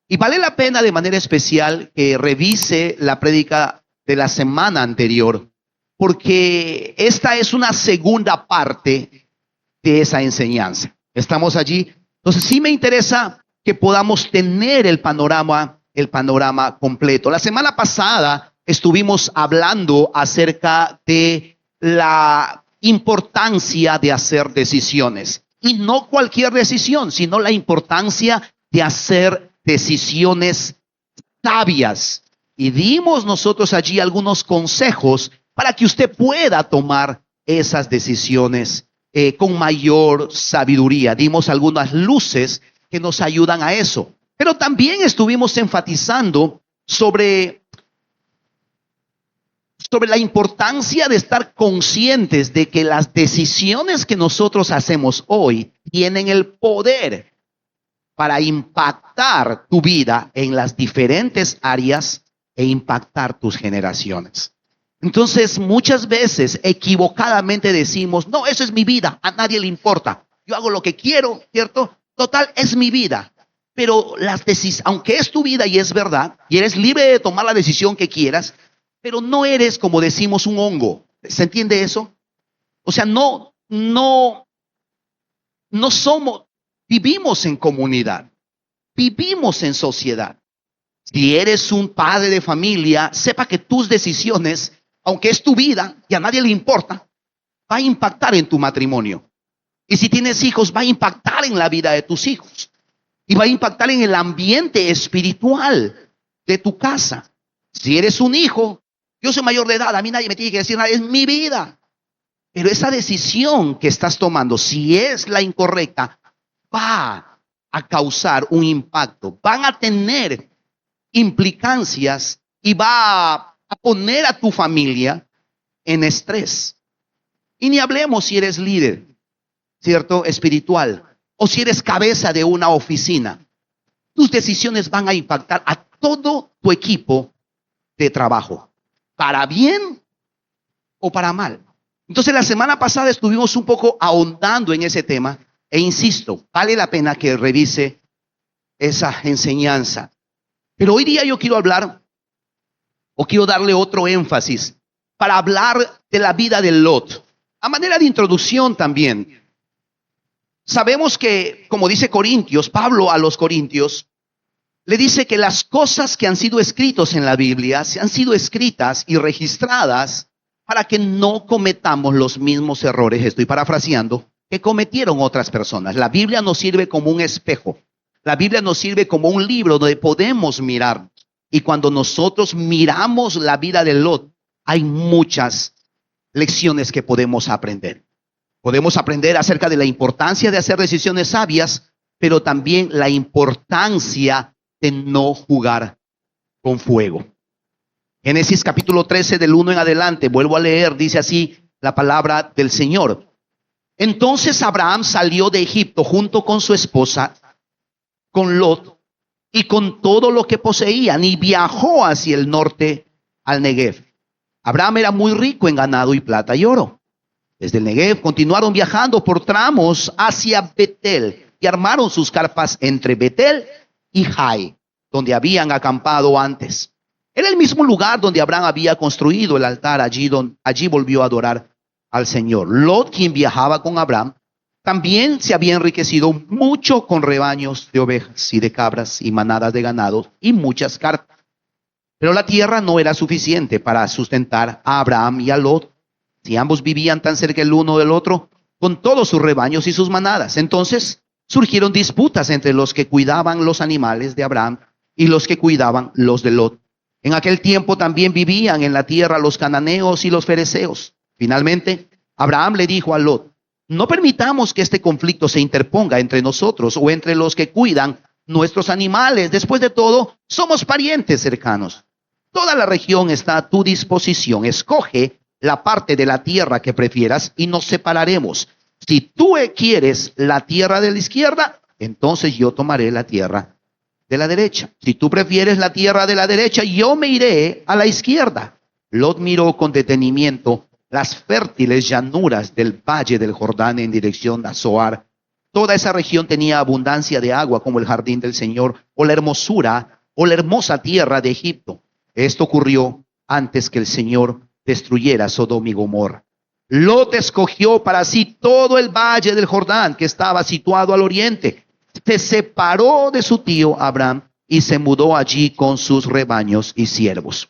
Y vale la pena de manera especial que revise la prédica de la semana anterior, porque esta es una segunda parte de esa enseñanza. ¿Estamos allí? Entonces sí me interesa que podamos tener el panorama completo. La semana pasada estuvimos hablando acerca de la importancia de hacer decisiones. Y no cualquier decisión, sino la importancia de hacer decisiones sabias. Y dimos nosotros allí algunos consejos para que usted pueda tomar esas decisiones con mayor sabiduría. Dimos algunas luces que nos ayudan a eso. Pero también estuvimos enfatizando sobre la importancia de estar conscientes de que las decisiones que nosotros hacemos hoy tienen el poder para impactar tu vida en las diferentes áreas e impactar tus generaciones. Entonces, muchas veces equivocadamente decimos, no, eso es mi vida, a nadie le importa. Yo hago lo que quiero, ¿cierto? Total, es mi vida. Pero aunque es tu vida y es verdad, y eres libre de tomar la decisión que quieras, pero no eres, como decimos, un hongo. ¿Se entiende eso? O sea, no somos, vivimos en comunidad, vivimos en sociedad. Si eres un padre de familia, sepa que tus decisiones, aunque es tu vida y a nadie le importa, va a impactar en tu matrimonio. Y si tienes hijos, va a impactar en la vida de tus hijos. Y va a impactar en el ambiente espiritual de tu casa. Si eres un hijo, yo soy mayor de edad, a mí nadie me tiene que decir nada, es mi vida. Pero esa decisión que estás tomando, si es la incorrecta, va a causar un impacto. Van a tener implicancias y va a poner a tu familia en estrés. Y ni hablemos si eres líder, ¿cierto? Espiritual. O si eres cabeza de una oficina. Tus decisiones van a impactar a todo tu equipo de trabajo. Para bien o para mal. Entonces la semana pasada estuvimos un poco ahondando en ese tema. E insisto, vale la pena que revise esa enseñanza. Pero hoy día yo quiero hablar, o quiero darle otro énfasis, para hablar de la vida de Lot. A manera de introducción también. Sabemos que, como dice Corintios, Pablo a los Corintios, le dice que las cosas que han sido escritas en la Biblia, se han sido escritas y registradas para que no cometamos los mismos errores, estoy parafraseando, que cometieron otras personas. La Biblia nos sirve como un espejo. La Biblia nos sirve como un libro donde podemos mirar. Y cuando nosotros miramos la vida de Lot, hay muchas lecciones que podemos aprender. Podemos aprender acerca de la importancia de hacer decisiones sabias, pero también la importancia de no jugar con fuego. Génesis capítulo 13 del 1 en adelante, vuelvo a leer, dice así la palabra del Señor. Entonces Abraham salió de Egipto junto con su esposa, con Lot y con todo lo que poseían, y viajó hacia el norte al Negev. Abraham era muy rico en ganado y plata y oro. Desde el Negev continuaron viajando por tramos hacia Betel y armaron sus carpas entre Betel y Jai, donde habían acampado antes. Era el mismo lugar donde Abraham había construido el altar. Allí volvió a adorar al Señor. Lot, quien viajaba con Abraham, también se había enriquecido mucho con rebaños de ovejas y de cabras y manadas de ganado y muchas carpas. Pero la tierra no era suficiente para sustentar a Abraham y a Lot, si ambos vivían tan cerca el uno del otro, con todos sus rebaños y sus manadas. Entonces surgieron disputas entre los que cuidaban los animales de Abraham y los que cuidaban los de Lot. En aquel tiempo también vivían en la tierra los cananeos y los fereceos. Finalmente, Abraham le dijo a Lot: no permitamos que este conflicto se interponga entre nosotros o entre los que cuidan nuestros animales. Después de todo, somos parientes cercanos. Toda la región está a tu disposición. Escoge la parte de la tierra que prefieras y nos separaremos. Si tú quieres la tierra de la izquierda, entonces yo tomaré la tierra de la derecha. Si tú prefieres la tierra de la derecha, yo me iré a la izquierda. Lot miró con detenimiento las fértiles llanuras del valle del Jordán en dirección a Zoar Toda esa región tenía abundancia de agua como el jardín del Señor o la hermosura o la hermosa tierra de Egipto. Esto ocurrió antes que el Señor destruyera Sodoma y Gomorra. Lot escogió para sí todo el valle del Jordán, que estaba situado al oriente. Se separó de su tío Abraham y se mudó allí con sus rebaños y siervos.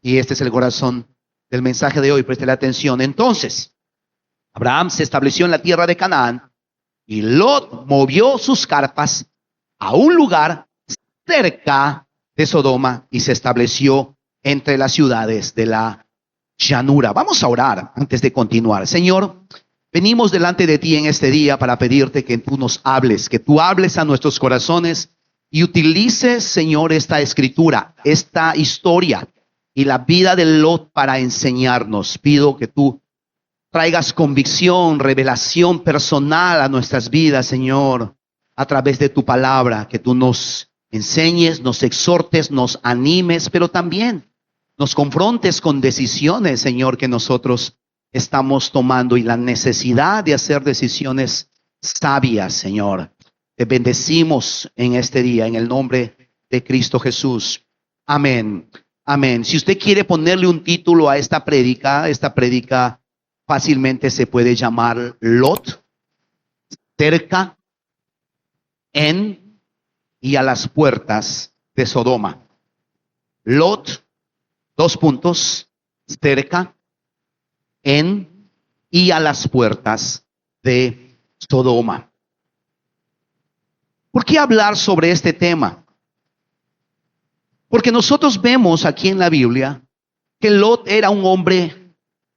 Y este es el corazón del mensaje de hoy, preste atención. Entonces, Abraham se estableció en la tierra de Canaán y Lot movió sus carpas a un lugar cerca de Sodoma y se estableció entre las ciudades de la llanura. Vamos a orar antes de continuar. Señor, venimos delante de ti en este día para pedirte que tú nos hables, que tú hables a nuestros corazones y utilices, Señor, esta escritura, esta historia y la vida de Lot para enseñarnos. Pido que tú traigas convicción, revelación personal a nuestras vidas, Señor, a través de tu palabra, que tú nos enseñes, nos exhortes, nos animes, pero también nos confrontes con decisiones, Señor, que nosotros estamos tomando y la necesidad de hacer decisiones sabias, Señor. Te bendecimos en este día, en el nombre de Cristo Jesús. Amén. Amén. Si usted quiere ponerle un título a esta prédica fácilmente se puede llamar Lot, cerca, en y a las puertas de Sodoma. Lot, cerca, en y a las puertas de Sodoma. ¿Por qué hablar sobre este tema? Porque nosotros vemos aquí en la Biblia que Lot era un hombre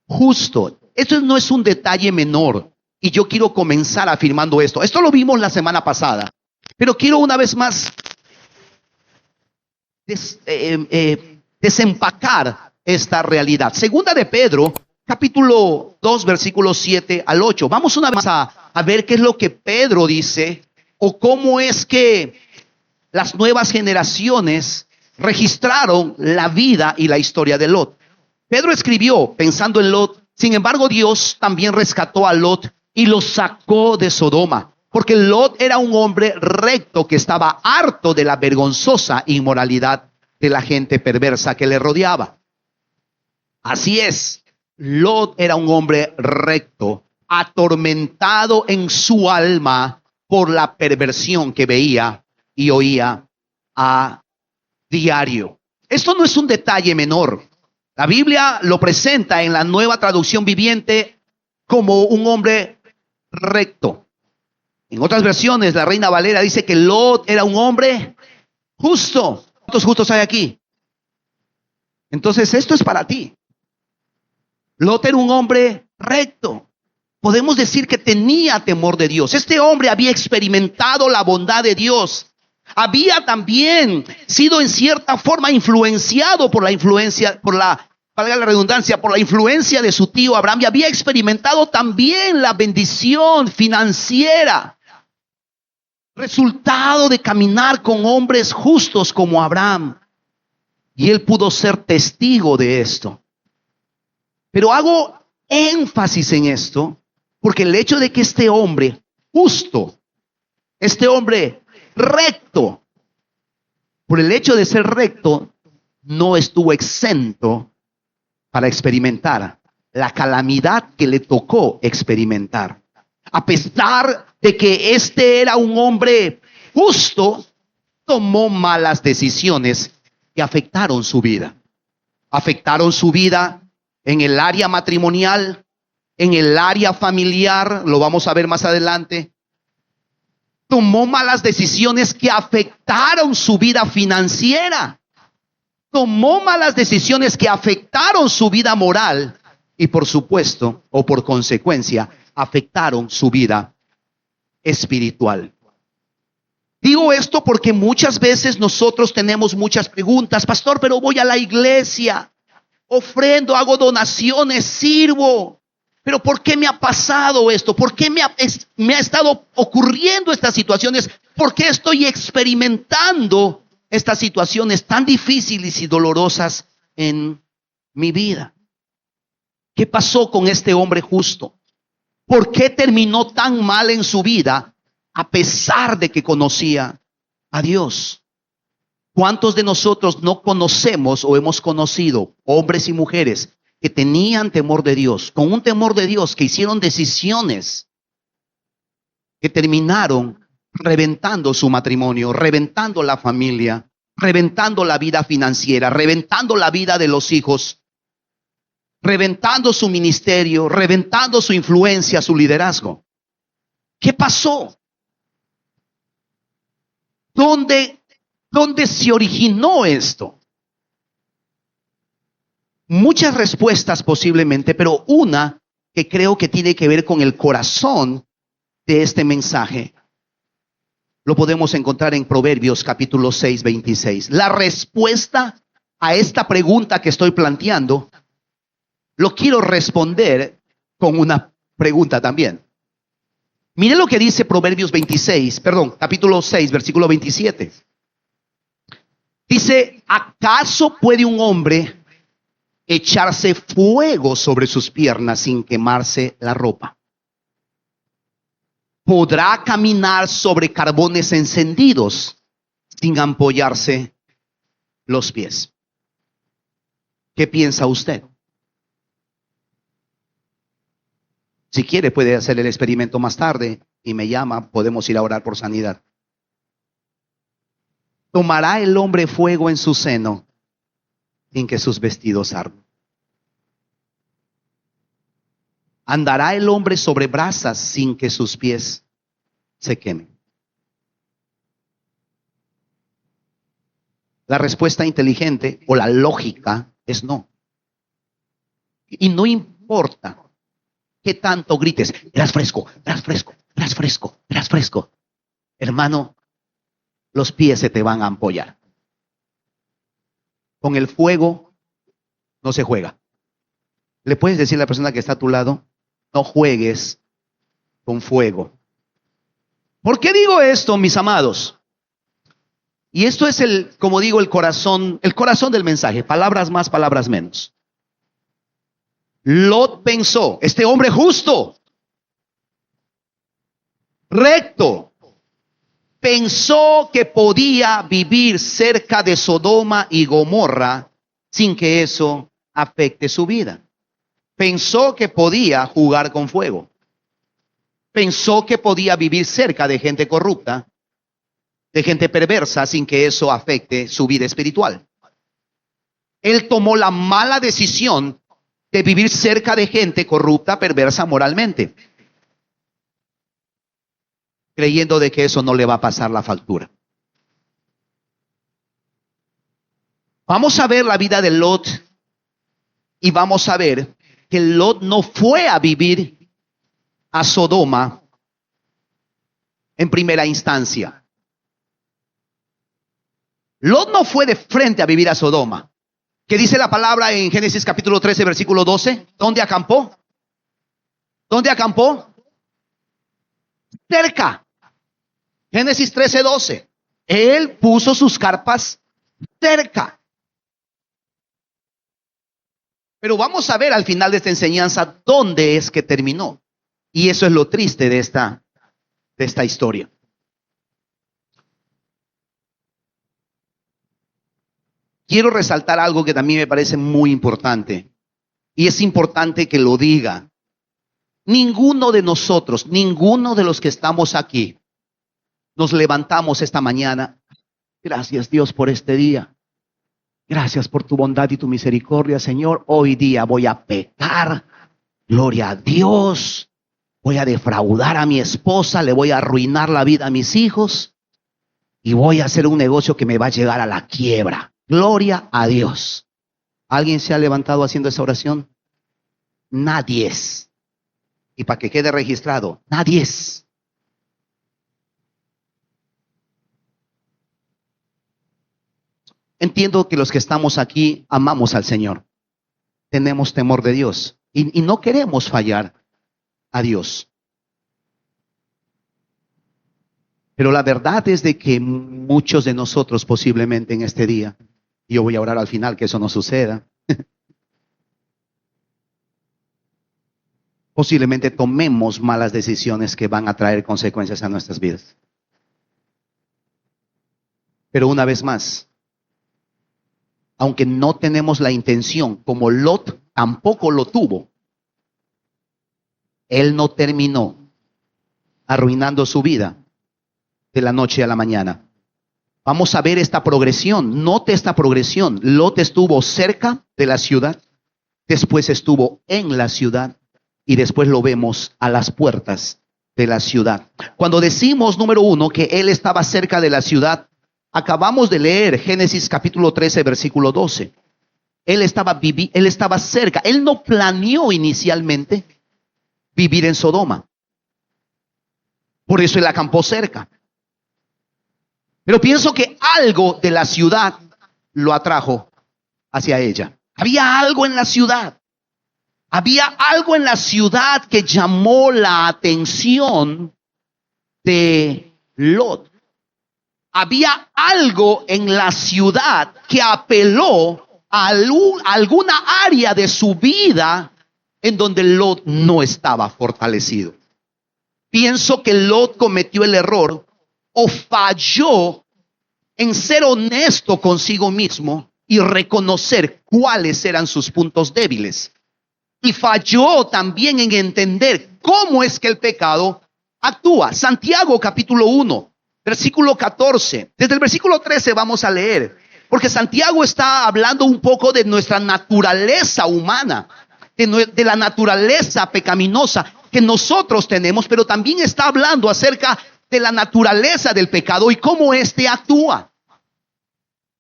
justo. Esto no es un detalle menor. Y yo quiero comenzar afirmando esto. Esto lo vimos la semana pasada. Pero quiero una vez más desempacar esta realidad. Segunda de Pedro, capítulo 2, versículos 7 al 8. Vamos una vez más a ver qué es lo que Pedro dice o cómo es que las nuevas generaciones registraron la vida y la historia de Lot. Pedro escribió pensando en Lot. Sin embargo, Dios también rescató a Lot y lo sacó de Sodoma, porque Lot era un hombre recto que estaba harto de la vergonzosa inmoralidad de la gente perversa que le rodeaba. Así es, Lot era un hombre recto, atormentado en su alma por la perversión que veía y oía a diario. Esto no es un detalle menor. La Biblia lo presenta en la Nueva Traducción Viviente como un hombre recto. En otras versiones, la Reina Valera dice que Lot era un hombre justo. ¿Cuántos justos hay aquí? Entonces, esto es para ti. Lot era un hombre recto. Podemos decir que tenía temor de Dios. Este hombre había experimentado la bondad de Dios. Había también sido en cierta forma influenciado por la influencia, valga la redundancia, por la influencia de su tío Abraham, y había experimentado también la bendición financiera, resultado de caminar con hombres justos como Abraham. Y él pudo ser testigo de esto. Pero hago énfasis en esto, porque el hecho de que este hombre justo, este hombre recto, por el hecho de ser recto, no estuvo exento para experimentar la calamidad que le tocó experimentar. A pesar de que este era un hombre justo, tomó malas decisiones que afectaron su vida. Afectaron su vida en el área matrimonial, en el área familiar, lo vamos a ver más adelante. Tomó malas decisiones que afectaron su vida financiera. Tomó malas decisiones que afectaron su vida moral y por supuesto, o por consecuencia, afectaron su vida espiritual. Digo esto porque muchas veces nosotros tenemos muchas preguntas. Pastor, pero voy a la iglesia, ofrendo, hago donaciones, sirvo. Pero ¿por qué me ha pasado esto? ¿Por qué me ha estado ocurriendo estas situaciones? ¿Por qué estoy experimentando estas situaciones tan difíciles y dolorosas en mi vida? ¿Qué pasó con este hombre justo? ¿Por qué terminó tan mal en su vida a pesar de que conocía a Dios. ¿Cuántos de nosotros no conocemos o hemos conocido hombres y mujeres que tenían temor de Dios, con un temor de Dios, que hicieron decisiones que terminaron reventando su matrimonio, reventando la familia, reventando la vida financiera, reventando la vida de los hijos, reventando su ministerio, reventando su influencia, su liderazgo? ¿Qué pasó? ¿Dónde se originó esto? Muchas respuestas posiblemente, pero una que creo que tiene que ver con el corazón de este mensaje, lo podemos encontrar en Proverbios capítulo 6, 26. La respuesta a esta pregunta que estoy planteando, lo quiero responder con una pregunta también. Mire lo que dice Proverbios capítulo 6, versículo 27. Dice, ¿acaso puede un hombre echarse fuego sobre sus piernas sin quemarse la ropa? ¿Podrá caminar sobre carbones encendidos sin ampollarse los pies? ¿Qué piensa usted? Si quiere puede hacer el experimento más tarde y me llama, podemos ir a orar por sanidad. ¿Tomará el hombre fuego en su seno sin que sus vestidos ardan? ¿Andará el hombre sobre brasas sin que sus pies se quemen? La respuesta inteligente o la lógica es no. Y no importa qué tanto grites, eras fresco, eras fresco, eras fresco, eras fresco. Hermano, los pies se te van a ampollar. Con el fuego no se juega. Le puedes decir a la persona que está a tu lado, no juegues con fuego. ¿Por qué digo esto, mis amados? Y esto es como digo, el corazón del mensaje. Palabras más, palabras menos. Lot pensó, este hombre justo, recto, pensó que podía vivir cerca de Sodoma y Gomorra sin que eso afecte su vida. Pensó que podía jugar con fuego. Pensó que podía vivir cerca de gente corrupta, de gente perversa, sin que eso afecte su vida espiritual. Él tomó la mala decisión de vivir cerca de gente corrupta, perversa moralmente, creyendo de que eso no le va a pasar la factura. Vamos a ver la vida de Lot y vamos a ver que Lot no fue a vivir a Sodoma en primera instancia. Lot no fue de frente a vivir a Sodoma. ¿Qué dice la palabra en Génesis capítulo 13, versículo 12? ¿Dónde acampó? ¿Dónde acampó? Cerca. Génesis 13, 12. Él puso sus carpas cerca. Pero vamos a ver al final de esta enseñanza dónde es que terminó. Y eso es lo triste de esta historia. Quiero resaltar algo que también me parece muy importante. Y es importante que lo diga. Ninguno de nosotros, ninguno de los que estamos aquí, nos levantamos esta mañana. Gracias, Dios, por este día. Gracias por tu bondad y tu misericordia, Señor. Hoy día voy a pecar. Gloria a Dios. Voy a defraudar a mi esposa. Le voy a arruinar la vida a mis hijos. Y voy a hacer un negocio que me va a llegar a la quiebra. Gloria a Dios. ¿Alguien se ha levantado haciendo esa oración? Nadie es. Y para que quede registrado, nadie es. Entiendo que los que estamos aquí amamos al Señor. Tenemos temor de Dios. Y no queremos fallar a Dios. Pero la verdad es de que muchos de nosotros posiblemente en este día, yo voy a orar al final que eso no suceda, posiblemente tomemos malas decisiones que van a traer consecuencias a nuestras vidas. Pero una vez más, aunque no tenemos la intención, como Lot tampoco lo tuvo, él no terminó arruinando su vida de la noche a la mañana. Vamos a ver esta progresión. Note esta progresión. Lot estuvo cerca de la ciudad, después estuvo en la ciudad y después lo vemos a las puertas de la ciudad. Cuando decimos, número uno, que él estaba cerca de la ciudad, acabamos de leer Génesis capítulo 13, versículo 12. Él estaba cerca. Él no planeó inicialmente vivir en Sodoma. Por eso él acampó cerca. Pero pienso que algo de la ciudad lo atrajo hacia ella. Había algo en la ciudad. Había algo en la ciudad que llamó la atención de Lot. Había algo en la ciudad que apeló a alguna área de su vida en donde Lot no estaba fortalecido. Pienso que Lot cometió el error o falló en ser honesto consigo mismo y reconocer cuáles eran sus puntos débiles. Y falló también en entender cómo es que el pecado actúa. Santiago capítulo 1, versículo 14. Desde el versículo 13 vamos a leer, porque Santiago está hablando un poco de nuestra naturaleza humana, de la naturaleza pecaminosa que nosotros tenemos, pero también está hablando acerca de la naturaleza del pecado y cómo éste actúa.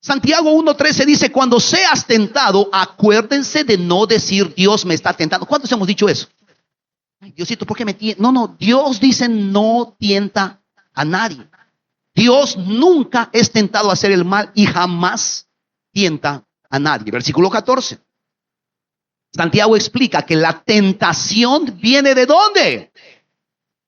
Santiago 1:13 dice: cuando seas tentado, acuérdense de no decir Dios me está tentando. ¿Cuántos hemos dicho eso? Ay, Diosito, ¿por qué me tienta? No, Dios dice no tienta a nadie. Dios nunca es tentado a hacer el mal y jamás tienta a nadie. Versículo 14. Santiago explica que la tentación viene ¿de dónde?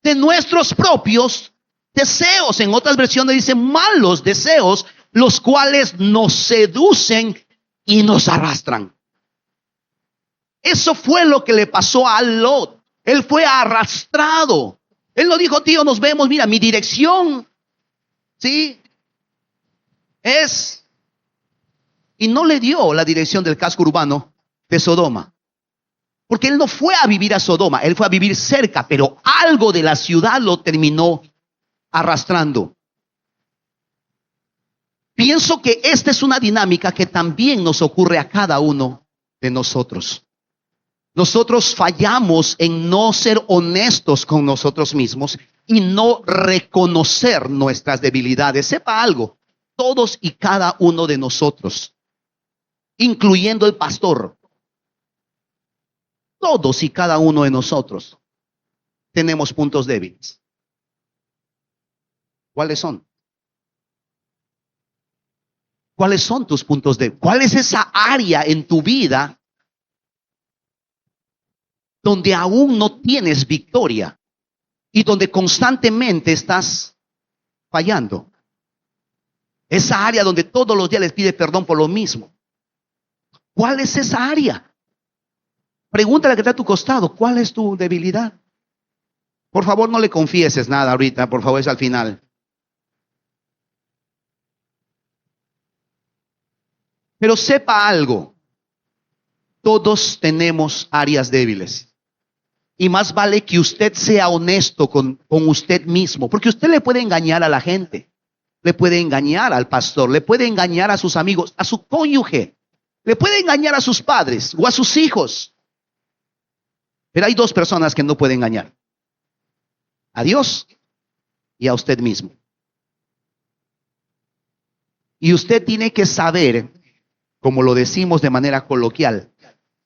De nuestros propios deseos. En otras versiones dice malos deseos, los cuales nos seducen y nos arrastran. Eso fue lo que le pasó a Lot. Él fue arrastrado. Él no dijo, tío, nos vemos, mira, mi dirección, ¿sí? Es... Y no le dio la dirección del casco urbano de Sodoma. Porque él no fue a vivir a Sodoma, él fue a vivir cerca, pero algo de la ciudad lo terminó arrastrando. Pienso que esta es una dinámica que también nos ocurre a cada uno de nosotros. Nosotros fallamos en no ser honestos con nosotros mismos y no reconocer nuestras debilidades. Sepa algo, todos y cada uno de nosotros, incluyendo el pastor, todos y cada uno de nosotros tenemos puntos débiles. ¿Cuáles son? ¿Cuáles son tus puntos débiles? ¿Cuál es esa área en tu vida donde aún no tienes victoria y donde constantemente estás fallando? Esa área donde todos los días les pide perdón por lo mismo. ¿Cuál es esa área? Pregúntale a que está a tu costado, ¿cuál es tu debilidad? Por favor, no le confieses nada ahorita, por favor, es al final. Pero sepa algo, todos tenemos áreas débiles. Y más vale que usted sea honesto con usted mismo, porque usted le puede engañar a la gente, le puede engañar al pastor, le puede engañar a sus amigos, a su cónyuge, le puede engañar a sus padres o a sus hijos. Pero hay dos personas que no puede engañar: a Dios y a usted mismo. Y usted tiene que saber, como lo decimos de manera coloquial,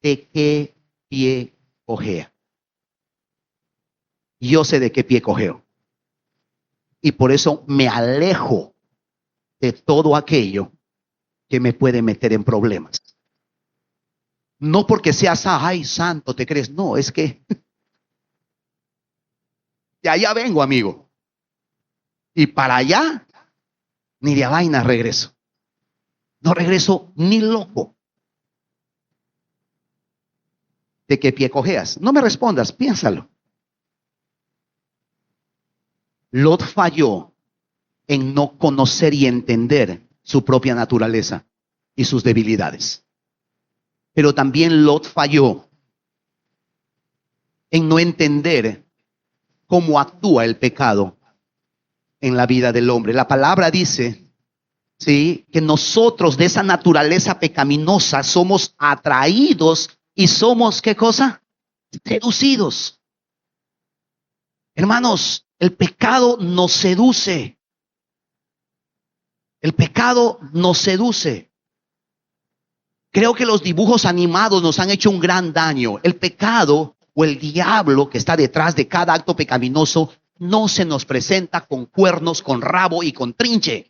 de qué pie cojea. Yo sé de qué pie cojeo. Y por eso me alejo de todo aquello que me puede meter en problemas. No porque seas, ay, santo, te crees. No, es que de allá vengo, amigo. Y para allá, ni de vaina regreso. No regreso ni loco. ¿De qué pie cojeas? No me respondas, piénsalo. Lot falló en no conocer y entender su propia naturaleza y sus debilidades. Pero también Lot falló en no entender cómo actúa el pecado en la vida del hombre. La palabra dice, sí, que nosotros de esa naturaleza pecaminosa somos atraídos y somos, ¿qué cosa? Seducidos. Hermanos, el pecado nos seduce. El pecado nos seduce. Creo que los dibujos animados nos han hecho un gran daño. El pecado o el diablo que está detrás de cada acto pecaminoso no se nos presenta con cuernos, con rabo y con trinche.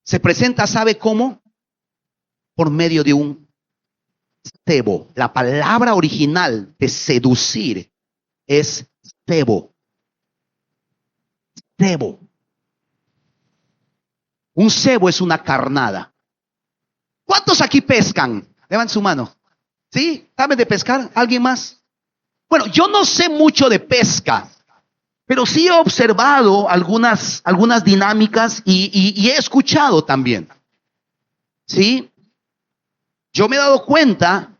Se presenta, ¿sabe cómo? Por medio de un cebo. La palabra original de seducir es cebo. Cebo. Un cebo es una carnada. ¿Cuántos aquí pescan? Levanten su mano. ¿Sí? ¿Saben de pescar? ¿Alguien más? Bueno, yo no sé mucho de pesca, pero sí he observado algunas dinámicas y he escuchado también. ¿Sí? Yo me he dado cuenta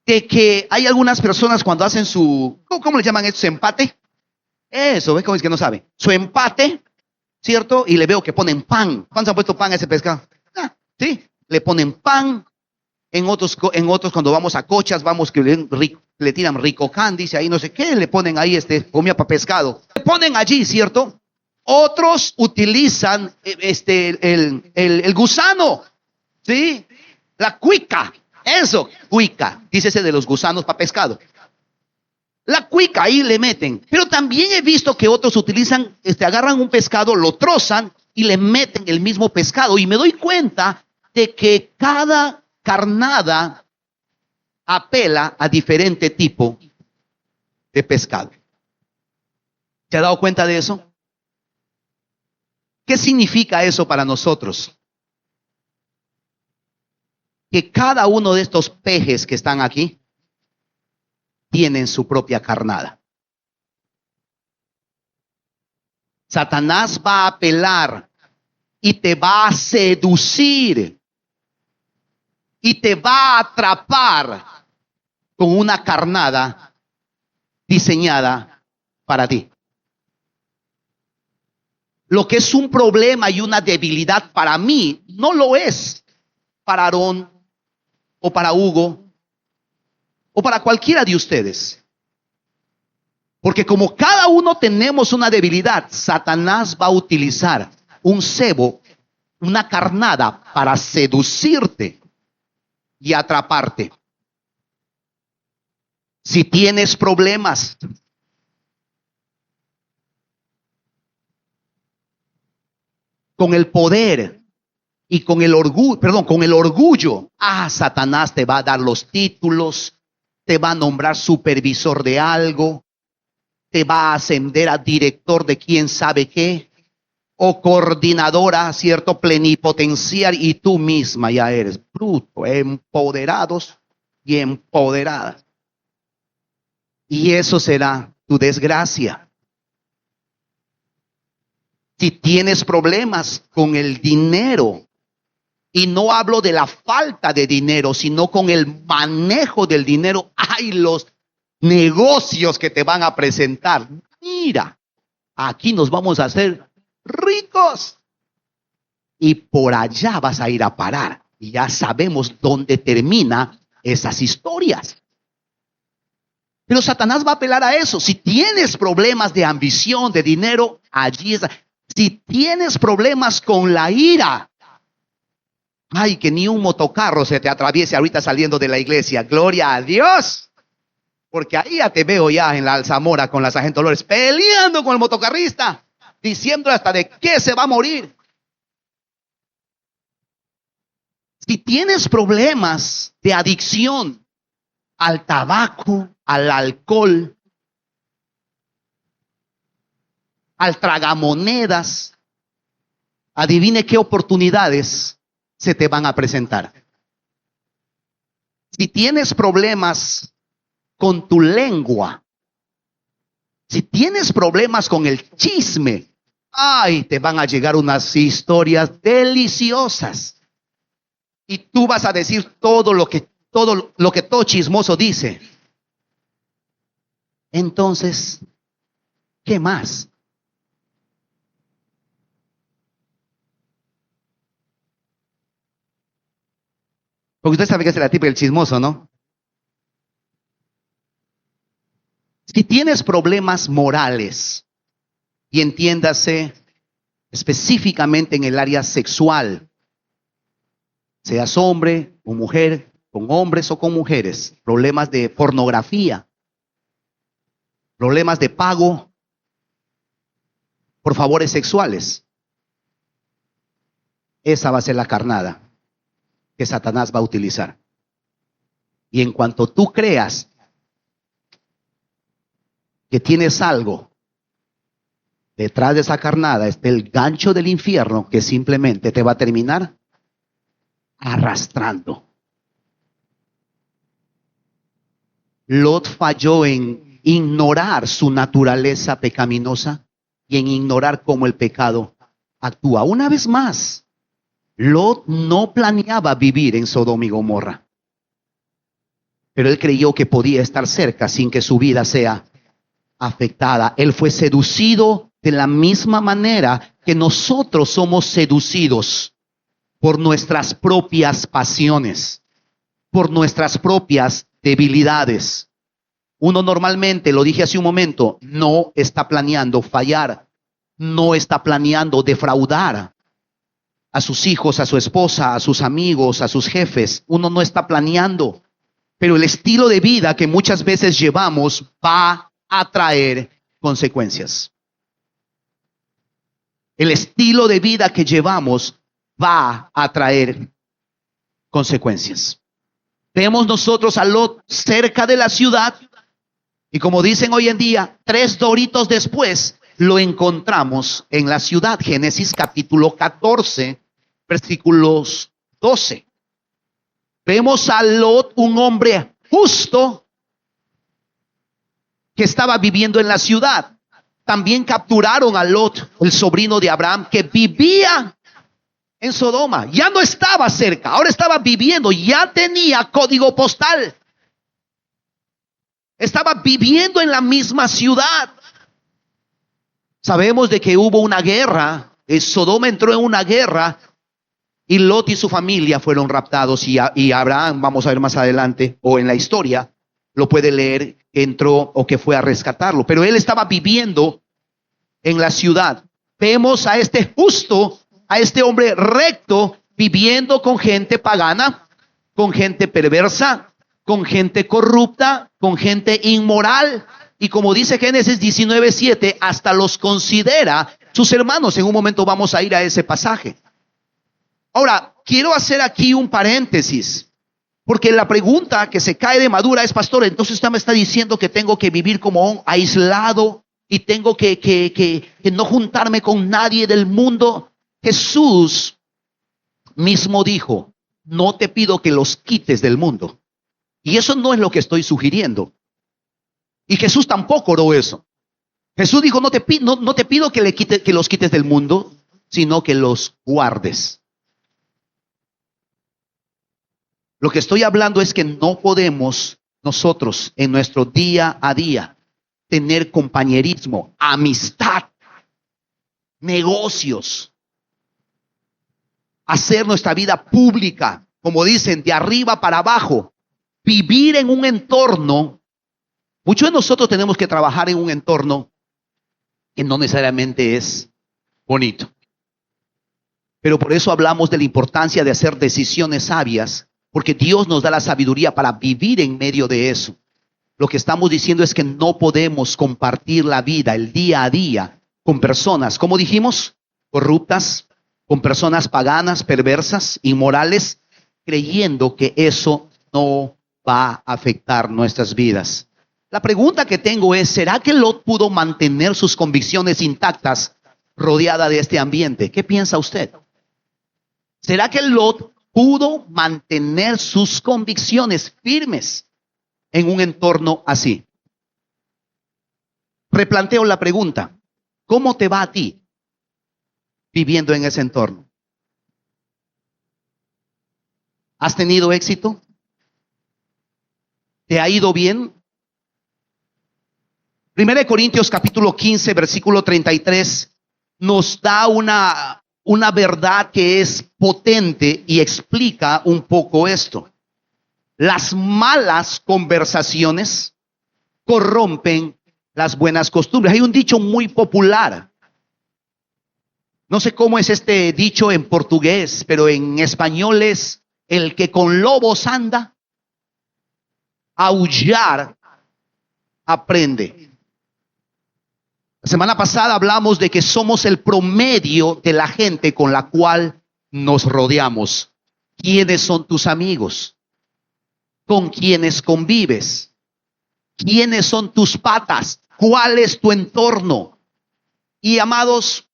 de que hay algunas personas cuando hacen su, ¿cómo le llaman esto? ¿Su empate? Eso, ¿ves cómo es que no sabe? Su empate, ¿cierto? Y le veo que ponen pan. ¿Cuántos han puesto pan a ese pescado? ¿Sí? Le ponen pan. En otros cuando vamos a cochas, vamos que le tiran rico candice, ahí no sé qué, le ponen ahí comida para pescado. Le ponen allí, ¿cierto? Otros utilizan el gusano, ¿sí? La cuica, eso, cuica, dícese de los gusanos para pescado. La cuica ahí le meten, pero también he visto que otros utilizan, agarran un pescado, lo trozan y le meten el mismo pescado. Y me doy cuenta de que cada carnada apela a diferente tipo de pescado. ¿Se ha dado cuenta de eso? ¿Qué significa eso para nosotros? Que cada uno de estos pejes que están aquí tienen su propia carnada. Satanás va a apelar y te va a seducir y te va a atrapar con una carnada diseñada para ti. Lo que es un problema y una debilidad para mí, no lo es para Aarón o para Hugo o para cualquiera de ustedes. Porque como cada uno tenemos una debilidad, Satanás va a utilizar un cebo, una carnada para seducirte y atraparte. Si tienes problemas, con el poder y con el orgullo, Satanás te va a dar los títulos, te va a nombrar supervisor de algo, te va a ascender a director de quién sabe qué, o coordinadora, cierto, plenipotenciaria, y tú misma ya eres bruto, empoderados y empoderadas. Y eso será tu desgracia. Si tienes problemas con el dinero, y no hablo de la falta de dinero, sino con el manejo del dinero, hay los negocios que te van a presentar. Mira, aquí nos vamos a hacer ricos. Y por allá vas a ir a parar. Y ya sabemos dónde termina esas historias. Pero Satanás va a apelar a eso. Si tienes problemas de ambición, de dinero, allí está. Si tienes problemas con la ira, ay, que ni un motocarro se te atraviese ahorita saliendo de la iglesia. Gloria a Dios. Porque ahí ya te veo ya en la Alzamora con la Sargento Dolores peleando con el motocarrista, diciéndole hasta de qué se va a morir. Si tienes problemas de adicción al tabaco, al alcohol, al tragamonedas, adivine qué oportunidades se te van a presentar. Si tienes problemas con tu lengua, si tienes problemas con el chisme, ay, te van a llegar unas historias deliciosas. Y tú vas a decir todo lo que todo chismoso dice. Entonces, ¿qué más? Porque usted sabe que es la típica del chismoso, ¿no? Si tienes problemas morales, y entiéndase específicamente en el área sexual, seas hombre o mujer, con hombres o con mujeres, problemas de pornografía, problemas de pago por favores sexuales, esa va a ser la carnada que Satanás va a utilizar. Y en cuanto tú creas que tienes algo, detrás de esa carnada está el gancho del infierno que simplemente te va a terminar arrastrando. Lot falló en ignorar su naturaleza pecaminosa y en ignorar cómo el pecado actúa. Una vez más, Lot no planeaba vivir en Sodoma y Gomorra, pero él creyó que podía estar cerca sin que su vida sea afectada. Él fue seducido de la misma manera que nosotros somos seducidos por nuestras propias pasiones, por nuestras propias debilidades. Uno normalmente, lo dije hace un momento, no está planeando fallar, no está planeando defraudar a sus hijos, a su esposa, a sus amigos, a sus jefes. Uno no está planeando, pero el estilo de vida que muchas veces llevamos va a traer consecuencias. El estilo de vida que llevamos va a traer consecuencias. Vemos nosotros a Lot cerca de la ciudad y, como dicen hoy en día, 3 doritos después lo encontramos en la ciudad. Génesis capítulo 14, versículos 12. Vemos a Lot, un hombre justo que estaba viviendo en la ciudad. También capturaron a Lot, el sobrino de Abraham, que vivía en Sodoma. Ya no estaba cerca, ahora estaba viviendo, ya tenía código postal. Estaba viviendo en la misma ciudad. Sabemos de que hubo una guerra, Sodoma entró en una guerra y Lot y su familia fueron raptados y Abraham, vamos a ver más adelante, o en la historia, lo puede leer, entró o que fue a rescatarlo. Pero él estaba viviendo en la ciudad. Vemos a este justo, a este hombre recto, viviendo con gente pagana, con gente perversa, con gente corrupta, con gente inmoral. Y como dice Génesis 19:7, hasta los considera sus hermanos. En un momento vamos a ir a ese pasaje. Ahora, quiero hacer aquí un paréntesis, porque la pregunta que se cae de madura es: pastor, entonces usted me está diciendo que tengo que vivir como un aislado y tengo que no juntarme con nadie del mundo. Jesús mismo dijo: no te pido que los quites del mundo. Y eso no es lo que estoy sugiriendo. Y Jesús tampoco oró eso. Jesús dijo: no te pido que los quites del mundo, sino que los guardes. Lo que estoy hablando es que no podemos nosotros en nuestro día a día tener compañerismo, amistad, negocios, hacer nuestra vida pública, como dicen, de arriba para abajo, vivir en un entorno. Muchos de nosotros tenemos que trabajar en un entorno que no necesariamente es bonito. Pero por eso hablamos de la importancia de hacer decisiones sabias, porque Dios nos da la sabiduría para vivir en medio de eso. Lo que estamos diciendo es que no podemos compartir la vida, el día a día, con personas, como dijimos, corruptas, con personas paganas, perversas, inmorales, creyendo que eso no va a afectar nuestras vidas. La pregunta que tengo es: ¿será que Lot pudo mantener sus convicciones intactas rodeada de este ambiente? ¿Qué piensa usted? ¿Será que Lot pudo mantener sus convicciones firmes en un entorno así? Replanteo la pregunta: ¿cómo te va a ti viviendo en ese entorno? ¿Has tenido éxito? ¿Te ha ido bien? 1 Corintios capítulo 15, versículo 33 nos da una verdad que es potente y explica un poco esto. Las malas conversaciones corrompen las buenas costumbres. Hay un dicho muy popular. No sé cómo es este dicho en portugués, pero en español es: el que con lobos anda, aullar aprende. La semana pasada hablamos de que somos el promedio de la gente con la cual nos rodeamos. ¿Quiénes son tus amigos? ¿Con quiénes convives? ¿Quiénes son tus patas? ¿Cuál es tu entorno? Y amados,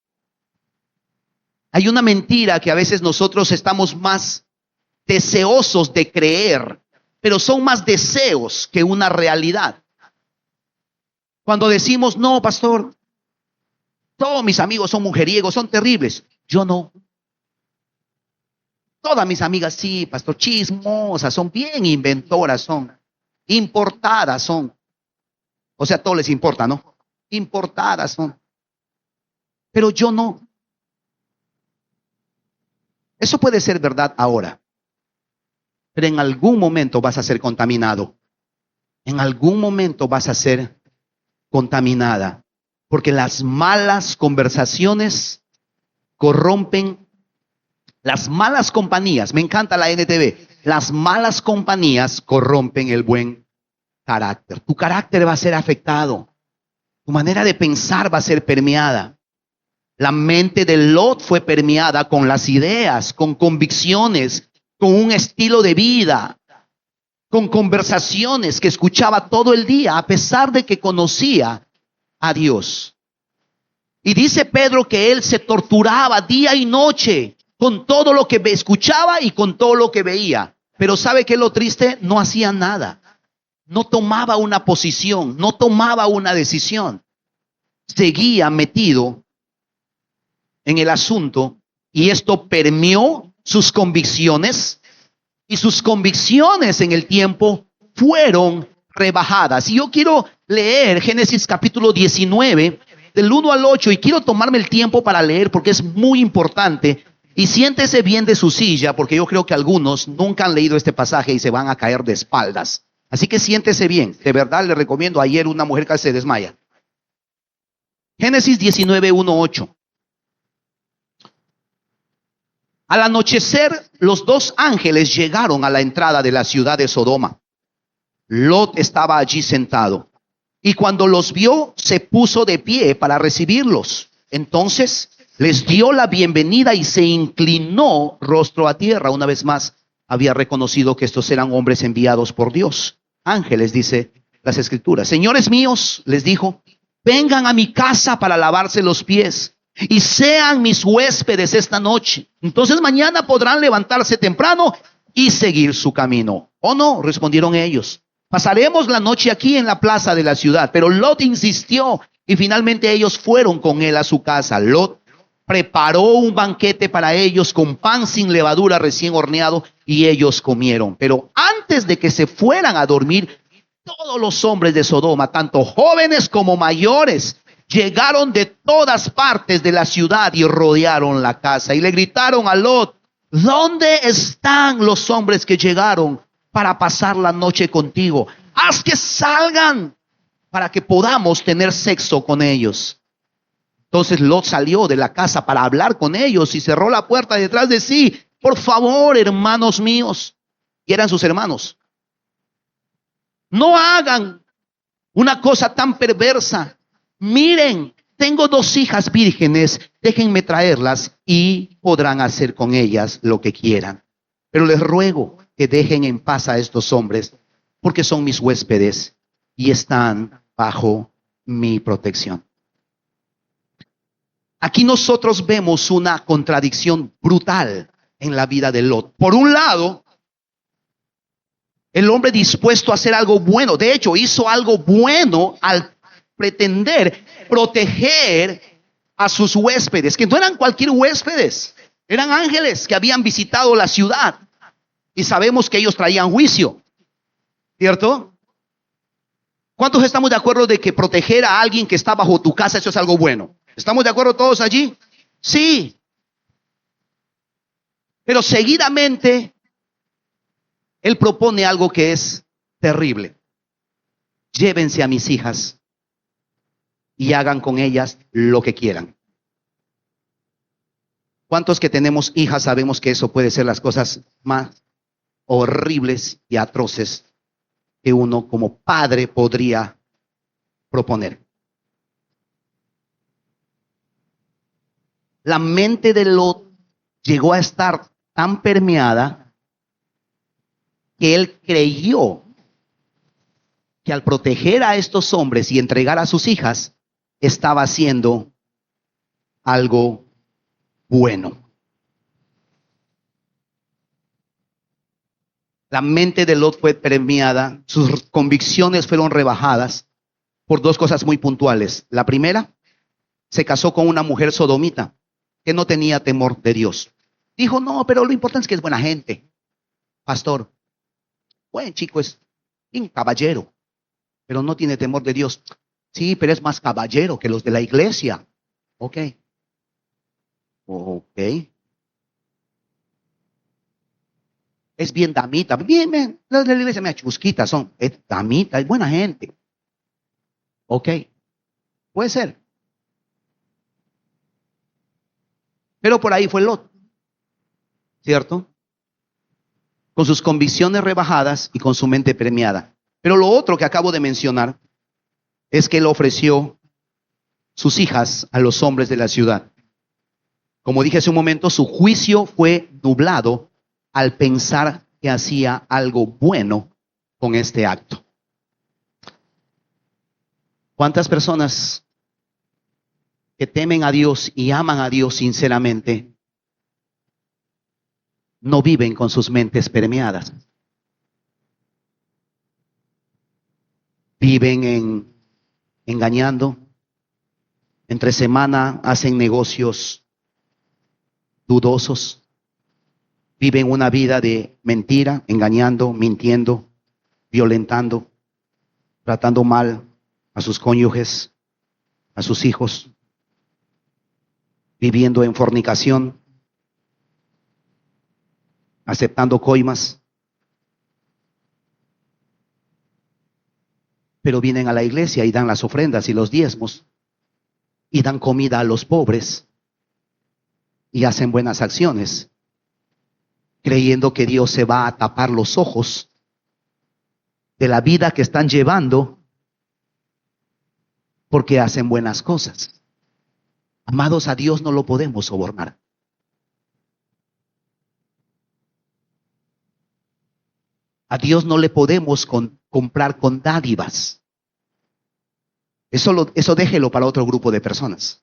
hay una mentira que a veces nosotros estamos más deseosos de creer, pero son más deseos que una realidad. Cuando decimos: no, pastor, todos mis amigos son mujeriegos, son terribles. Yo no. Todas mis amigas, sí, pastor, chismosas, son bien inventoras, son importadas, son. O sea, todo les importa, ¿no? Importadas son. Pero yo no. Eso puede ser verdad ahora, pero en algún momento vas a ser contaminado. En algún momento vas a ser contaminada, porque las malas conversaciones corrompen. Las malas compañías, me encanta la NTV, las malas compañías corrompen el buen carácter. Tu carácter va a ser afectado, tu manera de pensar va a ser permeada. La mente de Lot fue permeada con las ideas, con convicciones, con un estilo de vida, con conversaciones que escuchaba todo el día, a pesar de que conocía a Dios. Y dice Pedro que él se torturaba día y noche con todo lo que escuchaba y con todo lo que veía. Pero ¿sabe qué es lo triste? No hacía nada. No tomaba una posición, no tomaba una decisión. Seguía metido en el asunto, y esto permeó sus convicciones, y sus convicciones en el tiempo fueron rebajadas. Y yo quiero leer Génesis capítulo 19, del 1 al 8, y quiero tomarme el tiempo para leer porque es muy importante. Y siéntese bien de su silla, porque yo creo que algunos nunca han leído este pasaje y se van a caer de espaldas. Así que siéntese bien. De verdad le recomiendo. Ayer una mujer casi se desmaya. Génesis 19, 1, 8. Al anochecer, los dos ángeles llegaron a la entrada de la ciudad de Sodoma. Lot estaba allí sentado, y cuando los vio, se puso de pie para recibirlos. Entonces les dio la bienvenida y se inclinó rostro a tierra. Una vez más, había reconocido que estos eran hombres enviados por Dios. Ángeles, dice las Escrituras. Señores míos, les dijo, vengan a mi casa para lavarse los pies y sean mis huéspedes esta noche. Entonces mañana podrán levantarse temprano y seguir su camino. ¿O no? Respondieron ellos. Pasaremos la noche aquí en la plaza de la ciudad. Pero Lot insistió y finalmente ellos fueron con él a su casa. Lot preparó un banquete para ellos con pan sin levadura recién horneado y ellos comieron. Pero antes de que se fueran a dormir, todos los hombres de Sodoma, tanto jóvenes como mayores, llegaron de todas partes de la ciudad y rodearon la casa y le gritaron a Lot, ¿dónde están los hombres que llegaron para pasar la noche contigo? Haz que salgan para que podamos tener sexo con ellos. Entonces Lot salió de la casa para hablar con ellos y cerró la puerta detrás de sí. Por favor, hermanos míos, y eran sus hermanos, no hagan una cosa tan perversa. Miren, tengo 2 hijas vírgenes, déjenme traerlas y podrán hacer con ellas lo que quieran. Pero les ruego que dejen en paz a estos hombres, porque son mis huéspedes y están bajo mi protección. Aquí nosotros vemos una contradicción brutal en la vida de Lot. Por un lado, el hombre dispuesto a hacer algo bueno. De hecho, hizo algo bueno al pretender proteger a sus huéspedes, que no eran cualquier huéspedes, eran ángeles que habían visitado la ciudad. Y sabemos que ellos traían juicio, ¿cierto? ¿Cuántos estamos de acuerdo de que proteger a alguien que está bajo tu casa, eso es algo bueno? ¿Estamos de acuerdo todos allí? Sí. Pero seguidamente, él propone algo que es terrible. Llévense a mis hijas y hagan con ellas lo que quieran. ¿Cuántos que tenemos hijas sabemos que eso puede ser las cosas más horribles y atroces que uno como padre podría proponer? La mente de Lot llegó a estar tan permeada que él creyó que al proteger a estos hombres y entregar a sus hijas, estaba haciendo algo bueno. La mente de Lot fue permeada, sus convicciones fueron rebajadas por dos cosas muy puntuales. La primera, se casó con una mujer sodomita que no tenía temor de Dios. Dijo, no, pero lo importante es que es buena gente. Pastor, buen chico, es un caballero, pero no tiene temor de Dios. Sí, pero es más caballero que los de la iglesia. Ok. Es bien damita. Bien, los de la iglesia me chusquitas son. Es damita, es buena gente. Ok. Puede ser. Pero por ahí fue Lot. ¿Cierto? Con sus convicciones rebajadas y con su mente premiada. Pero lo otro que acabo de mencionar es que él ofreció sus hijas a los hombres de la ciudad. Como dije hace un momento, su juicio fue nublado al pensar que hacía algo bueno con este acto. ¿Cuántas personas que temen a Dios y aman a Dios sinceramente no viven con sus mentes permeadas? Viven engañando. Entre semana hacen negocios dudosos. Viven una vida de mentira, engañando, mintiendo, violentando, tratando mal a sus cónyuges, a sus hijos, viviendo en fornicación, aceptando coimas. Pero vienen a la iglesia y dan las ofrendas y los diezmos y dan comida a los pobres y hacen buenas acciones, creyendo que Dios se va a tapar los ojos de la vida que están llevando porque hacen buenas cosas. Amados, a Dios no lo podemos sobornar. A Dios no le podemos comprar con dádivas. Eso déjelo para otro grupo de personas.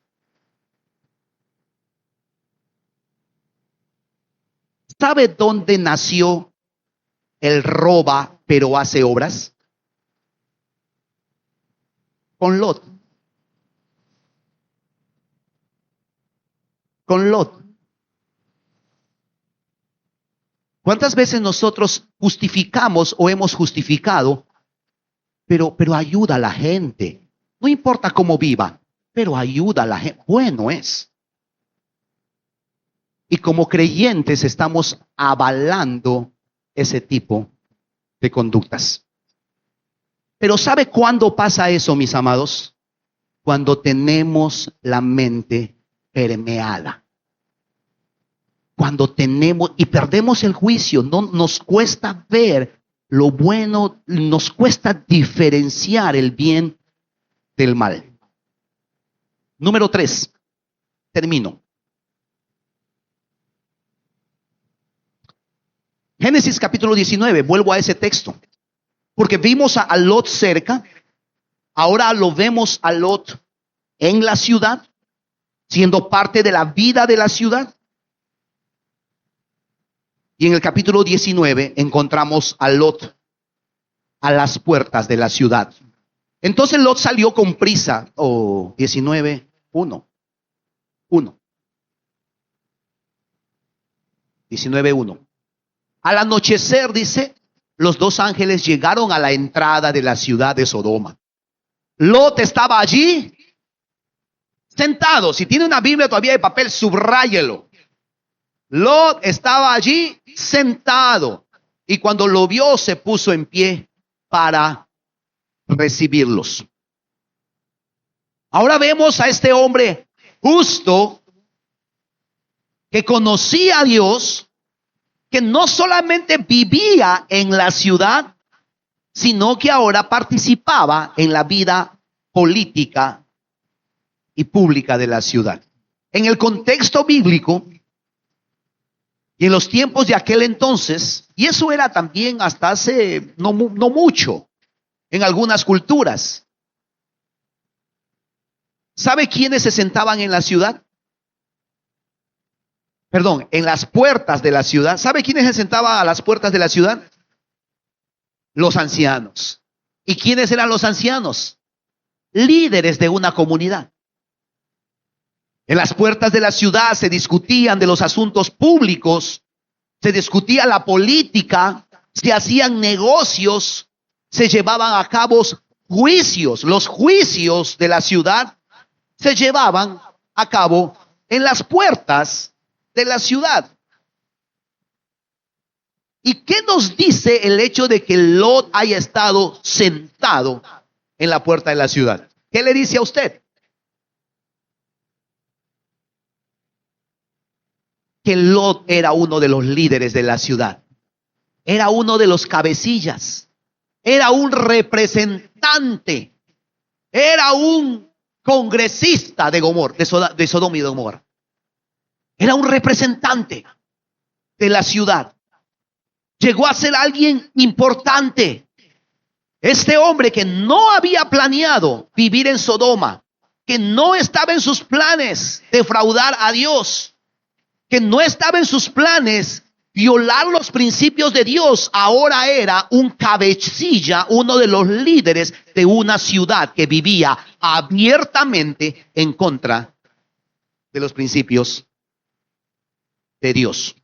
¿Sabe dónde nació el roba pero hace obras? Con Lot. Con Lot. ¿Cuántas veces nosotros justificamos o hemos justificado, pero ayuda a la gente? No importa cómo viva, pero ayuda a la gente. Bueno es. Y como creyentes estamos avalando ese tipo de conductas. Pero ¿sabe cuándo pasa eso, mis amados? Cuando tenemos la mente permeada. Cuando tenemos y perdemos el juicio, no nos cuesta ver lo bueno, nos cuesta diferenciar el bien del mal. Número 3, termino. Génesis capítulo 19, vuelvo a ese texto, porque vimos a Lot cerca, ahora lo vemos a Lot en la ciudad, siendo parte de la vida de la ciudad. Y en el capítulo 19 encontramos a Lot a las puertas de la ciudad. Entonces Lot salió con prisa. 19, 1. 19:1. Al anochecer, dice, los dos ángeles llegaron a la entrada de la ciudad de Sodoma. Lot estaba allí sentado. Si tiene una Biblia todavía de papel, subráyelo. Lot estaba allí sentado y cuando lo vio se puso en pie para recibirlos. Ahora vemos a este hombre justo que conocía a Dios, que no solamente vivía en la ciudad, sino que ahora participaba en la vida política y pública de la ciudad. En el contexto bíblico y en los tiempos de aquel entonces, y eso era también hasta hace no mucho en algunas culturas. ¿Sabe quiénes se sentaban en la ciudad? Perdón, en las puertas de la ciudad. ¿Sabe quiénes se sentaban a las puertas de la ciudad? Los ancianos. ¿Y quiénes eran los ancianos? Líderes de una comunidad. En las puertas de la ciudad se discutían de los asuntos públicos, se discutía la política, se hacían negocios, se llevaban a cabo juicios. Los juicios de la ciudad se llevaban a cabo en las puertas de la ciudad. ¿Y qué nos dice el hecho de que Lot haya estado sentado en la puerta de la ciudad? ¿Qué le dice a usted? Que Lot era uno de los líderes de la ciudad. Era uno de los cabecillas. Era un representante. Era un congresista de Sodoma y Gomorra. Era un representante de la ciudad. Llegó a ser alguien importante. Este hombre que no había planeado vivir en Sodoma, que no estaba en sus planes defraudar a Dios, que no estaba en sus planes violar los principios de Dios, ahora era un cabecilla, uno de los líderes de una ciudad que vivía abiertamente en contra de los principios de Dios.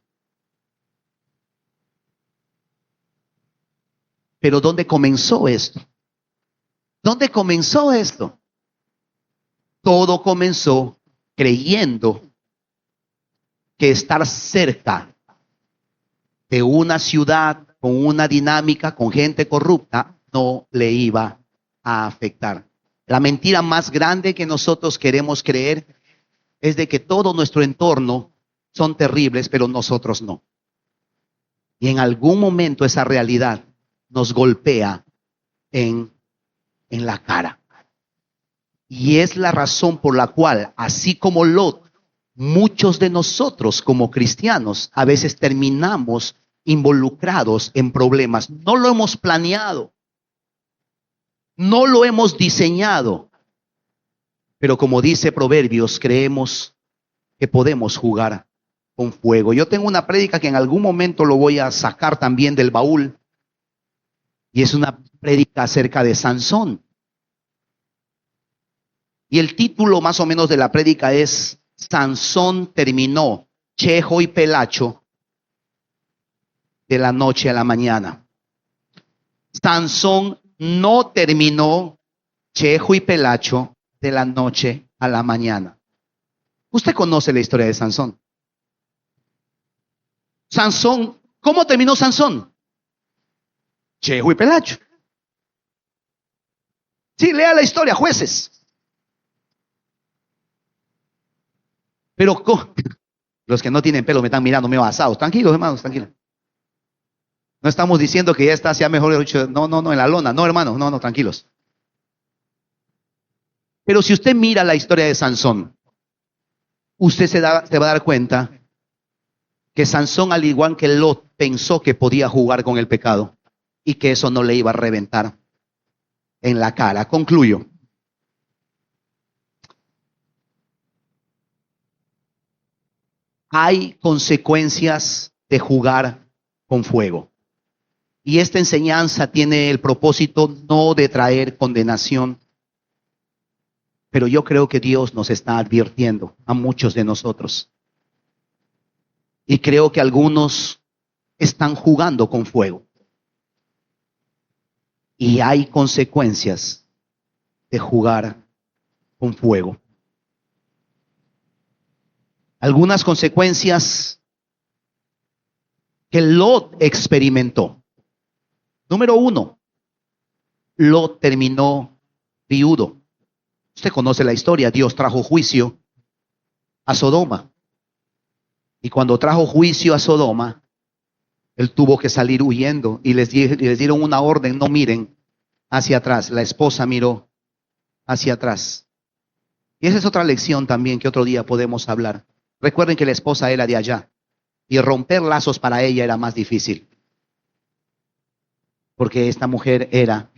Pero ¿dónde comenzó esto? ¿Dónde comenzó esto? Todo comenzó creyendo que estar cerca de una ciudad con una dinámica, con gente corrupta, no le iba a afectar. La mentira más grande que nosotros queremos creer es de que todo nuestro entorno son terribles, pero nosotros no. Y en algún momento esa realidad nos golpea en la cara. Y es la razón por la cual, así como Lot, muchos de nosotros como cristianos a veces terminamos involucrados en problemas. No lo hemos planeado, no lo hemos diseñado, pero como dice Proverbios, creemos que podemos jugar con fuego. Yo tengo una prédica que en algún momento lo voy a sacar también del baúl, y es una prédica acerca de Sansón. Y el título más o menos de la prédica es Sansón terminó chejo y pelacho de la noche a la mañana. Sansón no terminó chejo y pelacho de la noche a la mañana. Usted conoce la historia de Sansón. Sansón, ¿cómo terminó Sansón? Chejo y pelacho. Sí, lea la historia, Jueces. Pero los que no tienen pelo me están mirando medio asados. Tranquilos, hermanos, tranquilos. No estamos diciendo que ya está, sea mejor dicho, no, en la lona. No, hermanos, no, tranquilos. Pero si usted mira la historia de Sansón, usted se va a dar cuenta que Sansón, al igual que Lot, pensó que podía jugar con el pecado y que eso no le iba a reventar en la cara. Concluyo. Hay consecuencias de jugar con fuego. Y esta enseñanza tiene el propósito no de traer condenación, pero yo creo que Dios nos está advirtiendo a muchos de nosotros. Y creo que algunos están jugando con fuego. Y hay consecuencias de jugar con fuego. Algunas consecuencias que Lot experimentó. Número 1, Lot terminó viudo. Usted conoce la historia. Dios trajo juicio a Sodoma. Y cuando trajo juicio a Sodoma, él tuvo que salir huyendo y les dieron una orden: no miren hacia atrás. La esposa miró hacia atrás. Y esa es otra lección también que otro día podemos hablar. Recuerden que la esposa era de allá y romper lazos para ella era más difícil, porque esta mujer era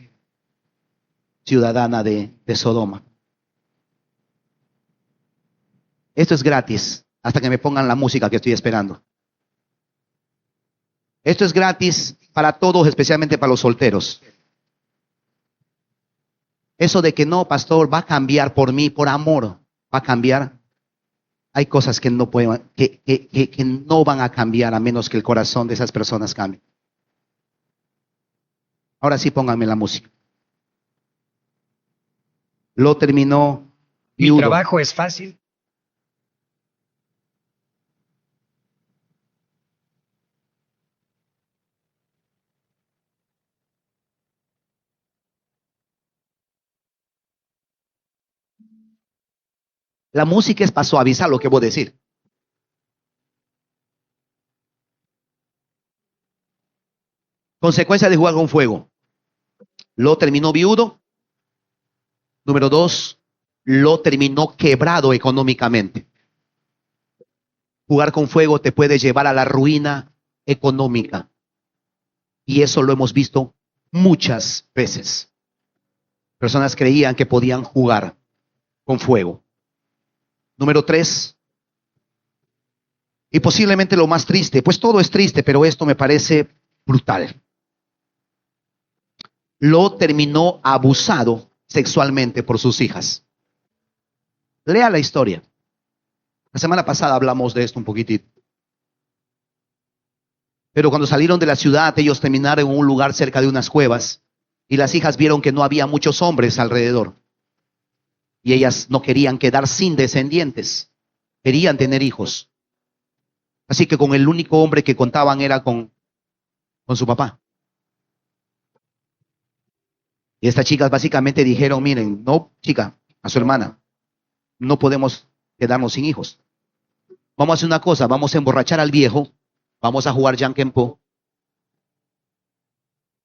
ciudadana de Sodoma. Esto es gratis hasta que me pongan la música que estoy esperando. Esto es gratis para todos, especialmente para los solteros. Eso de que no, pastor, va a cambiar por mí, por amor, va a cambiar. Hay cosas que no pueden, que no van a cambiar a menos que el corazón de esas personas cambie. Ahora sí, pónganme la música. Lo terminó viudo. Mi trabajo es fácil. La música es para suavizar lo que voy a decir. Consecuencia de jugar con fuego. Lo terminó viudo. Número 2, lo terminó quebrado económicamente. Jugar con fuego te puede llevar a la ruina económica. Y eso lo hemos visto muchas veces. Personas creían que podían jugar con fuego. Número 3, y posiblemente lo más triste, pues todo es triste, pero esto me parece brutal. Lo terminó abusado sexualmente por sus hijas. Lea la historia. La semana pasada hablamos de esto un poquitito. Pero cuando salieron de la ciudad, ellos terminaron en un lugar cerca de unas cuevas y las hijas vieron que no había muchos hombres alrededor. Y ellas no querían quedar sin descendientes, querían tener hijos. Así que con el único hombre que contaban era con su papá. Y estas chicas básicamente dijeron: miren, no, chica, a su hermana, no podemos quedarnos sin hijos. Vamos a hacer una cosa, vamos a emborrachar al viejo, vamos a jugar Jankenpo.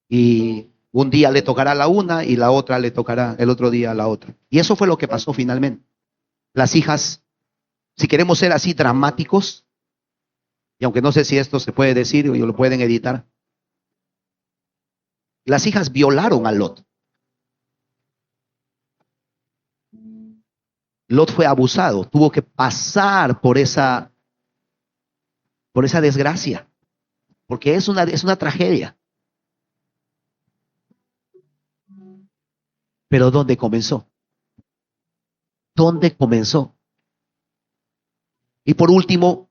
Y un día le tocará a la una y la otra le tocará el otro día a la otra. Y eso fue lo que pasó finalmente. Las hijas, si queremos ser así dramáticos, y aunque no sé si esto se puede decir o lo pueden editar, las hijas violaron a Lot. Lot fue abusado, tuvo que pasar por esa desgracia, porque es una tragedia. Pero ¿dónde comenzó? ¿Dónde comenzó? Y por último,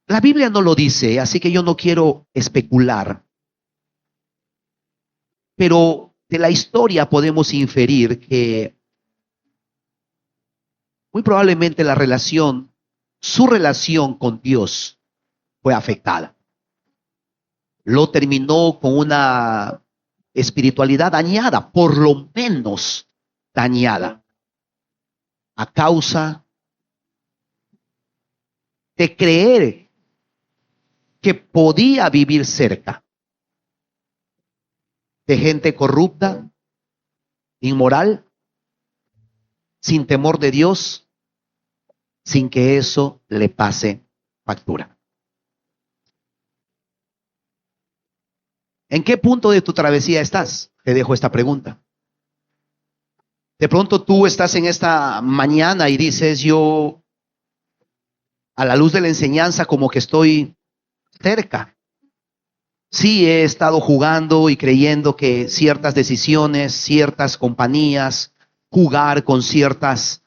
la Biblia no lo dice, así que yo no quiero especular. Pero de la historia podemos inferir que muy probablemente su relación con Dios fue afectada. Lo terminó con una espiritualidad dañada, por lo menos dañada, a causa de creer que podía vivir cerca de gente corrupta, inmoral, sin temor de Dios, sin que eso le pase factura. ¿En qué punto de tu travesía estás? Te dejo esta pregunta. De pronto tú estás en esta mañana y dices: yo, a la luz de la enseñanza, como que estoy cerca. Sí, he estado jugando y creyendo que ciertas decisiones, ciertas compañías, jugar con ciertos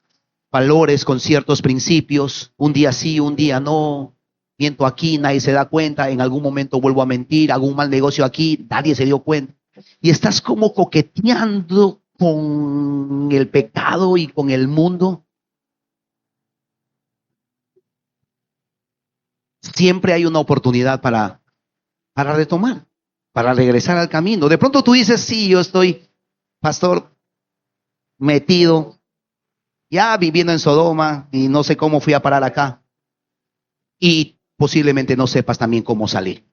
valores, con ciertos principios, un día sí, un día no, miento aquí, nadie se da cuenta, en algún momento vuelvo a mentir, hago un mal negocio aquí, nadie se dio cuenta. Y estás como coqueteando con el pecado y con el mundo. Siempre hay una oportunidad para retomar, para regresar al camino. De pronto tú dices, sí, yo estoy, pastor, metido, ya viviendo en Sodoma y no sé cómo fui a parar acá. Y posiblemente no sepas también cómo salir.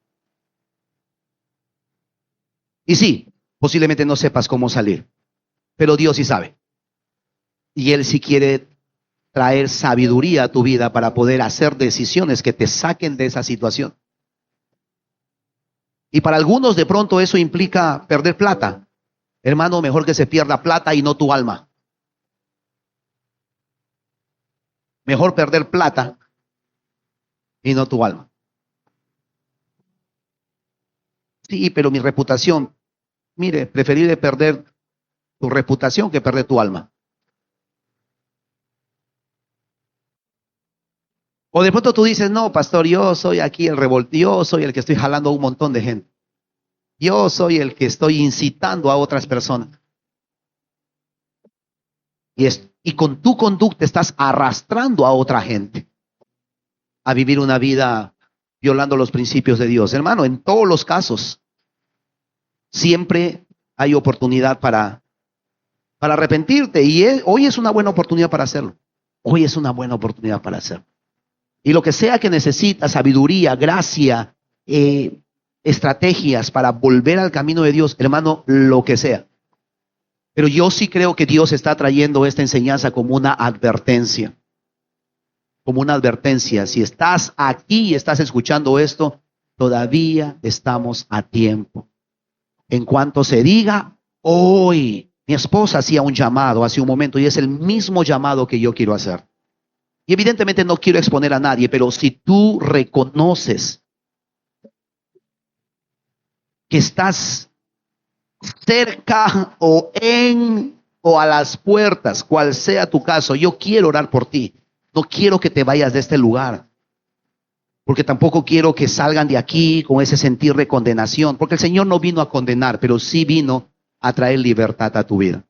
Y sí, posiblemente no sepas cómo salir, pero Dios sí sabe. Y Él sí quiere traer sabiduría a tu vida para poder hacer decisiones que te saquen de esa situación. Y para algunos de pronto eso implica perder plata. Hermano, mejor que se pierda plata y no tu alma. Mejor perder plata y no tu alma. Sí, pero mi reputación, mire, preferible perder tu reputación que perder tu alma. O de pronto tú dices, no, pastor, yo soy aquí el yo soy el que estoy jalando a un montón de gente. Yo soy el que estoy incitando a otras personas. Y con tu conducta estás arrastrando a otra gente a vivir una vida violando los principios de Dios. Hermano, en todos los casos, siempre hay oportunidad para arrepentirte. Y hoy es una buena oportunidad para hacerlo. Hoy es una buena oportunidad para hacerlo. Y lo que sea que necesitas, sabiduría, gracia, estrategias para volver al camino de Dios, hermano, lo que sea. Pero yo sí creo que Dios está trayendo esta enseñanza como una advertencia. Como una advertencia. Si estás aquí y estás escuchando esto, todavía estamos a tiempo. En cuanto se diga hoy, mi esposa hacía un llamado hace un momento y es el mismo llamado que yo quiero hacer. Y evidentemente no quiero exponer a nadie, pero si tú reconoces que estás cerca o a las puertas, cual sea tu caso, yo quiero orar por ti. No quiero que te vayas de este lugar, porque tampoco quiero que salgan de aquí con ese sentir de condenación, porque el Señor no vino a condenar, pero sí vino a traer libertad a tu vida.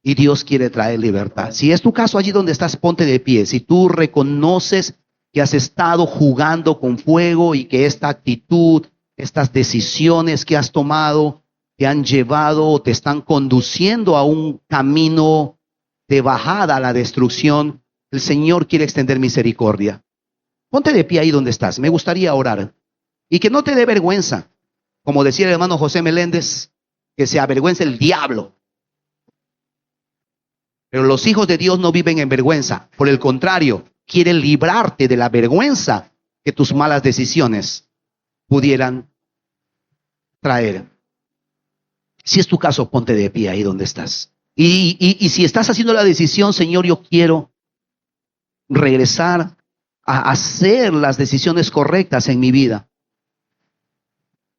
Y Dios quiere traer libertad. Si es tu caso, allí donde estás, ponte de pie. Si tú reconoces que has estado jugando con fuego y que esta actitud, estas decisiones que has tomado, te han llevado o te están conduciendo a un camino de bajada a la destrucción, el Señor quiere extender misericordia. Ponte de pie ahí donde estás. Me gustaría orar. Y que no te dé vergüenza. Como decía el hermano José Meléndez, que se avergüence el diablo. Pero los hijos de Dios no viven en vergüenza. Por el contrario, quieren librarte de la vergüenza que tus malas decisiones pudieran traer. Si es tu caso, ponte de pie ahí donde estás. Y si estás haciendo la decisión, Señor, yo quiero regresar a hacer las decisiones correctas en mi vida.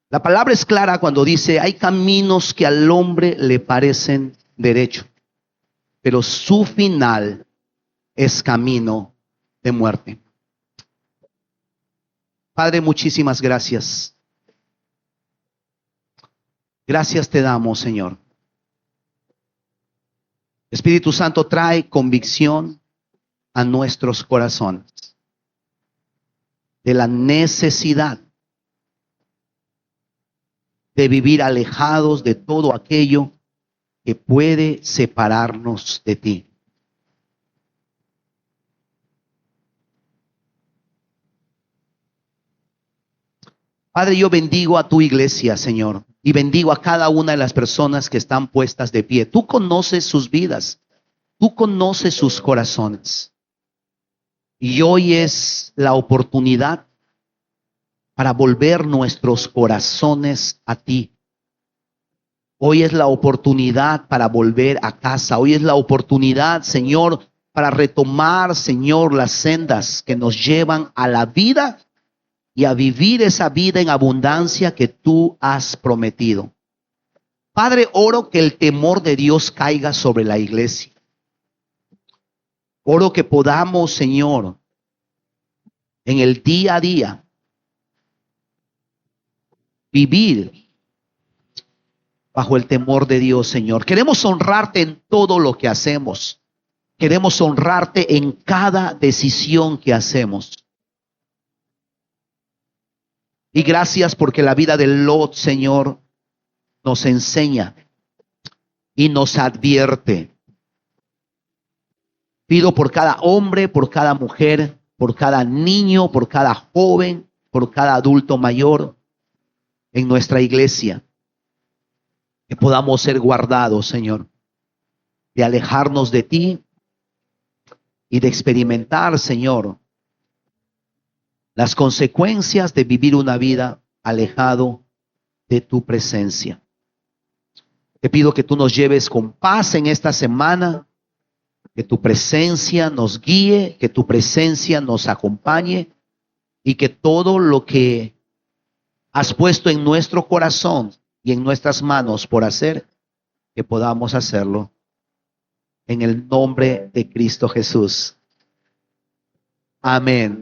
La palabra es clara cuando dice, hay caminos que al hombre le parecen derecho, pero su final es camino de muerte. Padre, muchísimas gracias. Gracias te damos, Señor. Espíritu Santo, trae convicción a nuestros corazones de la necesidad de vivir alejados de todo aquello que puede separarnos de ti. Padre, yo bendigo a tu iglesia, Señor, y bendigo a cada una de las personas que están puestas de pie. Tú conoces sus vidas, tú conoces sus corazones. Y hoy es la oportunidad para volver nuestros corazones a ti. Hoy es la oportunidad para volver a casa. Hoy es la oportunidad, Señor, para retomar, Señor, las sendas que nos llevan a la vida y a vivir esa vida en abundancia que tú has prometido. Padre, oro que el temor de Dios caiga sobre la iglesia. Oro que podamos, Señor, en el día a día, vivir bajo el temor de Dios, Señor. Queremos honrarte en todo lo que hacemos. Queremos honrarte en cada decisión que hacemos. Y gracias porque la vida de Lot, Señor, nos enseña y nos advierte. Pido por cada hombre, por cada mujer, por cada niño, por cada joven, por cada adulto mayor en nuestra iglesia, que podamos ser guardados, Señor, de alejarnos de ti y de experimentar, Señor, las consecuencias de vivir una vida alejado de tu presencia. Te pido que tú nos lleves con paz en esta semana, que tu presencia nos guíe, que tu presencia nos acompañe y que todo lo que has puesto en nuestro corazón y en nuestras manos por hacer, que podamos hacerlo en el nombre de Cristo Jesús. Amén.